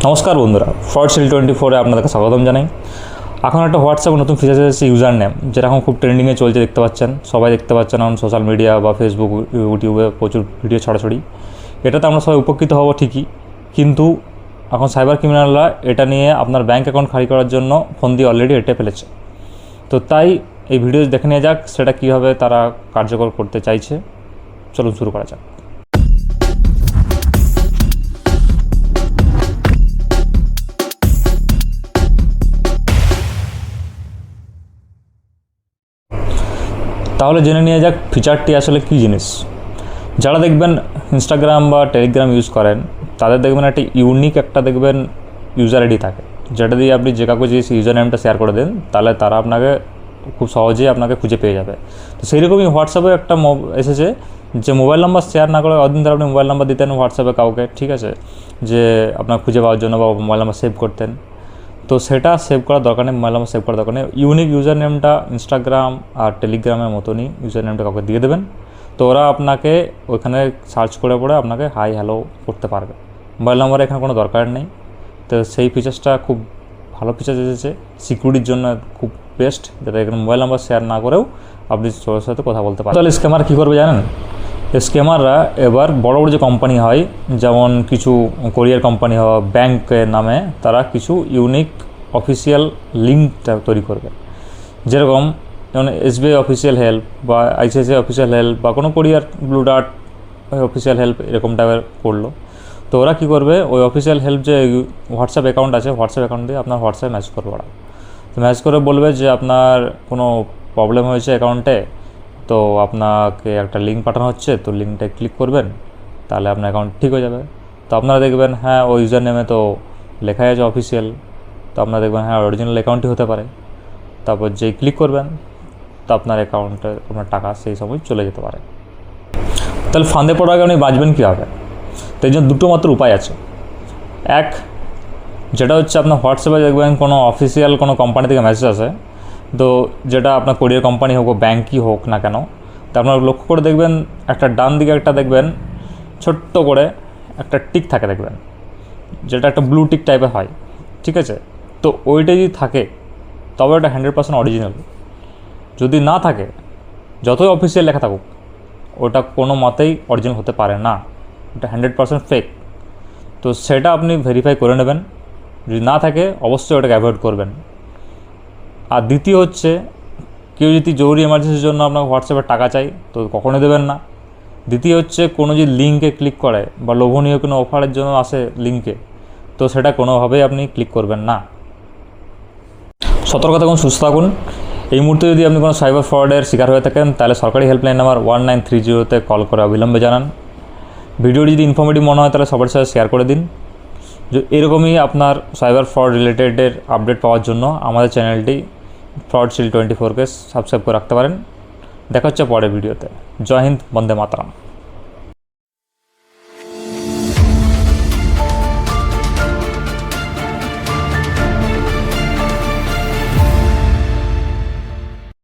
নমস্কার বন্ধুরা, fraud shield 24-এ আপনাদেরকে স্বাগতম জানাই। এখন একটা হোয়াটসঅ্যাপ নতুন ফিচার এসেছে, ইউজার নেম, যেটা এখন খুব ট্রেন্ডিংয়ে চলছে, দেখতে পাচ্ছেন, সবাই দেখতে পাচ্ছেন এখন সোশ্যাল মিডিয়া বা ফেসবুক, ইউটিউবে প্রচুর ভিডিও ছড়াছড়ি। এটাতে আমরা সবাই উপকৃত হব ঠিকই, কিন্তু এখন সাইবার ক্রিমিনালরা এটা নিয়ে আপনার ব্যাঙ্ক অ্যাকাউন্ট খালি করার জন্য ফোন দিয়ে অলরেডি এঁটে ফেলেছে। তো তাই এই ভিডিও দেখে নেওয়া যাক সেটা কীভাবে তারা কার্যকর করতে চাইছে। চলুন শুরু করা যাক। তাহলে জেনে নিয়ে যাক ফিচারটি আসলে কী জিনিস। যারা দেখবেন ইনস্টাগ্রাম বা টেলিগ্রাম ইউজ করেন, তাদের দেখবেন একটা ইউনিক একটা দেখবেন ইউজার আইডি থাকে, যেটা দিয়ে আপনি যে কাউকে যদি ইউজার নেমটা শেয়ার করে দেন, তাহলে তারা আপনাকে খুব সহজেই আপনাকে খুঁজে পেয়ে যাবে। তো সেই রকমই হোয়াটসঅ্যাপে একটা এসেছে যে মোবাইল নাম্বার শেয়ার না করে অদিন ধরে আপনি মোবাইল নাম্বার দিতেন হোয়াটসঅ্যাপে কাউকে, ঠিক আছে, যে আপনার খুঁজে পাওয়ার জন্য বা মোবাইল নাম্বার সেভ করতেন। তো সেটা সেভ করার দরকার নেই, মোবাইল নাম্বার সেভ করার দরকার নেই। ইউনিক ইউজার নেমটা ইনস্টাগ্রাম আর টেলিগ্রামের মতনই ইউজার নেমটা কাউকে দিয়ে দেবেন, তো ওরা আপনাকে ওইখানে সার্চ করে পড়ে আপনাকে হাই হ্যালো করতে পারবে। মোবাইল নাম্বারে এখানে কোনো দরকার নেই। তো সেই ফিচার্সটা খুব ভালো ফিচার্স এসেছে, সিকিউরিটির জন্য খুব বেস্ট, যাতে এখানে মোবাইল নাম্বার শেয়ার না করেও আপনি সবার সাথে কথা বলতে পারেন। তাহলে স্ক্যামার কী করবে জানেন? স্ক্যামাররা এবার বড় বড় যে কোম্পানি হয়, যেমন কিছু কোরিয়ার কোম্পানি হওয়া ব্যাংকের নামে, তারা কিছু ইউনিক অফিসিয়াল লিঙ্ক তৈরি করবে। যেরকম যেমন SBI অফিসিয়াল হেল্প বা ICICI অফিসিয়াল হেল্প বা কোনো কোরিয়ার ব্লু ডার্ট অফিসিয়াল হেল্প এরকম টাইপের করলো। তো ওরা কী করবে, ওই অফিসিয়াল হেল্প যে হোয়াটসঅ্যাপ অ্যাকাউন্ট আছে, হোয়াটসঅ্যাপ অ্যাকাউন্ট দিয়ে আপনার হোয়াটসঅ্যাপ ম্যাসেজ করবে ওরা। তো ম্যাসেজ করে বলবে যে আপনার কোনো প্রবলেম হয়েছে অ্যাকাউন্টে, তো আপনাকে একটা লিঙ্ক পাঠানো হচ্ছে, তো লিঙ্কটা ক্লিক করবেন, তাহলে আপনার অ্যাকাউন্ট ঠিক হয়ে যাবে। তো আপনারা দেখবেন হ্যাঁ ওই ইউজার নেমে তো লেখাই আছে অফিসিয়াল, তো আপনারা দেখবেন হ্যাঁ অরিজিনাল অ্যাকাউন্টই হতে পারে। তারপর যেই ক্লিক করবেন, তো আপনার অ্যাকাউন্টে আপনার টাকা সেই সময় চলে যেতে পারে। তাহলে ফাঁদে পড়ার আগে আপনি বাঁচবেন কীভাবে? তো এই জন্য দুটো মাত্র উপায় আছে। এক, যেটা হচ্ছে আপনার হোয়াটসঅ্যাপে দেখবেন কোনো অফিসিয়াল কোনো কোম্পানি থেকে মেসেজ আসে, তো যেটা আপনার কোরিয়ার কোম্পানি হোক বা ব্যাঙ্কই হোক না কেন, তো আপনারা লক্ষ্য করে দেখবেন একটা ডান দিকে একটা দেখবেন ছোট্ট করে একটা টিক থাকে দেখবেন, যেটা একটা ব্লু টিক টাইপের হয়, ঠিক আছে। তো ওইটা যদি থাকে তবে ওটা 100% অরিজিনাল। যদি না থাকে, যতই অফিসিয়াল লেখা থাকুক, ওটা কোনো মতেই অরিজিনাল হতে পারে না, ওটা 100% ফেক। তো সেটা আপনি ভেরিফাই করে নেবেন। যদি না থাকে অবশ্যই ওটাকে অ্যাভয়েড করবেন। আর দ্বিতীয় হচ্ছে, কেউ যদি জরুরি এমার্জেন্সির জন্য আপনার হোয়াটসঅ্যাপে টাকা চাই, তো কখনোই দেবেন না। দ্বিতীয় হচ্ছে, কোনো যদি লিঙ্কে ক্লিক করে বা লোভনীয় কোনো অফারের জন্য আসে লিঙ্কে, তো সেটা কোনোভাবেই আপনি ক্লিক করবেন না। সতর্ক থাকুন, সুস্থ থাকুন। এই মুহূর্তে যদি আপনি কোনো সাইবার ফ্রডের শিকার হয়ে থাকেন, তাহলে সরকারি হেল্পলাইন নাম্বার 1930-তে কল করে অবিলম্বে জানান। ভিডিওটি যদি ইনফরমেটিভ মনে হয় তাহলে সবার সাথে শেয়ার করে দিন। এরকমই আপনার সাইবার ফ্রড রিলেটেডের আপডেট পাওয়ার জন্য আমাদের চ্যানেলটি ফ্রড শিল্ড 24-কে সাবস্ক্রাইব করে রাখতে পারেন। দেখা হচ্ছে পরের ভিডিওতে। জয় হিন্দ, বন্দে মাতরম।